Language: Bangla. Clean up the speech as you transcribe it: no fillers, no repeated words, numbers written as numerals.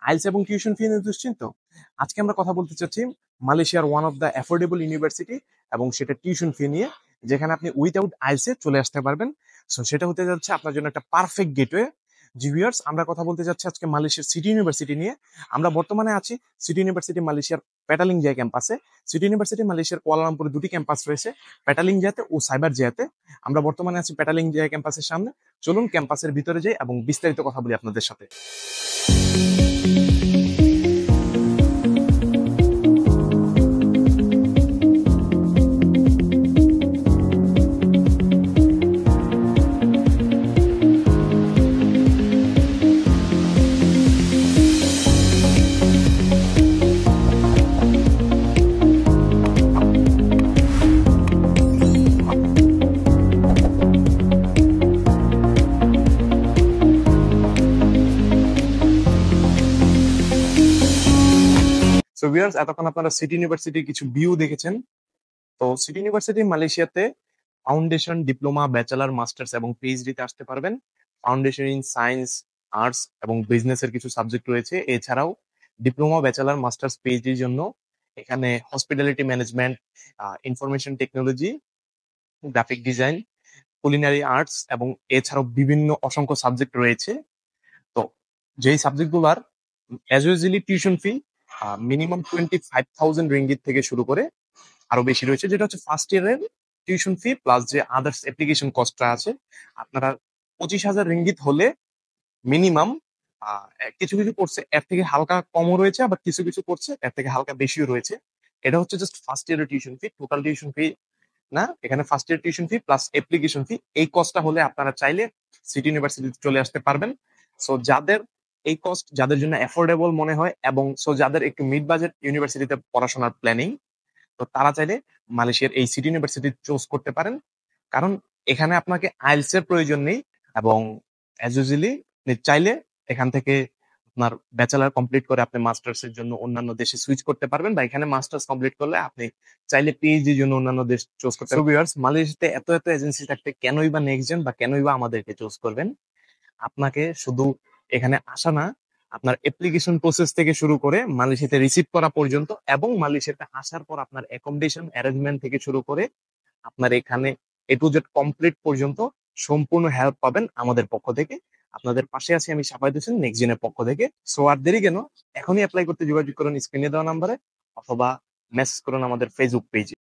আইএলটিএস এবং টিউশন ফি নিয়ে দুশ্চিন্ত। আজকে আমরা কথা বলতে চাচ্ছি মালয়েশিয়ার one of the affordable university এবং সেটা টিউশন ফি নিয়ে, যেখানে আপনি উইথাউট আইএলটিএস চলে আসতে পারবেন। সো সেটা হতে যাচ্ছে আপনার জন্য একটা পারফেক্ট গেটওয়ে। জি ভিউয়ার্স, আমরা কথা বলতে যাচ্ছি আজকে মালয়েশিয়ার সিটি ইউনিভার্সিটি নিয়ে। আমরা বর্তমানে আছি সিটি ইউনিভার্সিটি মালয়েশিয়ার পেটালিং জিয়া ক্যাম্পাসে। সিটি ইউনিভার্সিটি মালয়েশিয়ার কুয়ালালামপুরে দুটি ক্যাম্পাস রয়েছে, পেটালিং জিয়াতে ও সাইবার জিয়াতে। আমরা বর্তমানে আছি পেটালিং জিয়া ক্যাম্পাসের সামনে। চলুন ক্যাম্পাসের ভিতরে যাই এবং বিস্তারিত কথা বলি আপনাদের সাথে। সো ভিউয়ার্স, এতক্ষণ আপনারা সিটি ইউনিভার্সিটির কিছু ভিউ দেখেছেন। তো সিটি ইউনিভার্সিটি মালয়েশিয়াতে ফাউন্ডেশন, ডিপ্লোমা, ব্যাচেলার, মাস্টার্স এবং পিএইচডিতে আসতে পারবেন। ফাউন্ডেশন ইন সায়েন্স, আর্টস এবং বিজনেসের কিছু সাবজেক্ট রয়েছে। এছাড়াও ডিপ্লোমা, ব্যাচেলার, মাস্টার্স, পিএইচডির জন্য এখানে hospitality management, information technology, graphic design, culinary arts এবং এছাড়াও বিভিন্ন অসংখ্য সাবজেক্ট রয়েছে। তো যেই সাবজেক্টগুলোর as usually tuition fee minimum 25,000 ringgit থেকে শুরু করে আরো বেশি রয়েছে, যেটা হচ্ছে ফার্স্ট ইয়ারের টিউশন ফি প্লাস যে আদার্স অ্যাপ্লিকেশন কস্টটা আছে। আপনারা 25,000 রিঙ্গিত হলে মিনিমাম, কিছু কিছু কোর্সে এর থেকে হালকা কমও রয়েছে, আবার কিছু কিছু কোর্সে এর থেকে হালকা বেশিও রয়েছে। এটা হচ্ছে জাস্ট ফার্স্ট ইয়ারের tuition fee, total tuition fee না। এখানে first year tuition fee plus application fee, এই কস্টটা হলে আপনারা চাইলে সিটি ইউনিভার্সিটিতে চলে আসতে পারবেন। সো যাদের এই কস্ট, যাদের জন্য অ্যাফোর্ডেবল মনে হয় এবং সো যাদের একটু মিড বাজেট ইউনিভার্সিটিতে পড়াশোনার প্ল্যানিং, তো তারা চাইলে মালয়েশিয়ার এই সিটি ইউনিভার্সিটি চুজ করতে পারেন। কারণ এখানে আপনাকে আইএলটিএস এর প্রয়োজন নেই এবং অ্যাজ ইউজুয়ালি চাইলে এখান থেকে আপনার ব্যাচেলার কমপ্লিট করে আপনি মাস্টার্স এর জন্য অন্যান্য দেশে সুইচ করতে পারবেন, বা এখানে মাস্টার্স কমপ্লিট করলে আপনি চাইলে পিএইচডির জন্য অন্যান্য দেশ চুজ করতে পারবেন। ভিউয়ার্স, মালয়েশিয়াতে এত এত এজেন্সি থাকতে কেনই বা নেক্সট জেন বা কেনই বা আমাদেরকে চুজ করবেন? আপনাকে শুধু এখানে আসা না, আপনার অ্যাপ্লিকেশন প্রসেস থেকে শুরু করে মালয়েশিয়াতে রিসিভ করা পর্যন্ত এবং মালয়েশিয়াতে আসার পর আপনার অ্যাকোমোডেশন অ্যারেঞ্জমেন্ট থেকে শুরু করে আপনার এখানে এ টু জেড কমপ্লিট পর্যন্ত সম্পূর্ণ হেল্প পাবেন আমাদের পক্ষ থেকে। আপনাদের পাশে আছি আমি, সাফায়েত হোসেন, নেক্সট জেনের পক্ষ থেকে। সো আর দেরি কেন, এখনই অ্যাপ্লাই করতে যোগাযোগ করুন স্ক্রিনে দেওয়া নাম্বারে, অথবা মেসেজ করুন আমাদের ফেসবুক পেজে।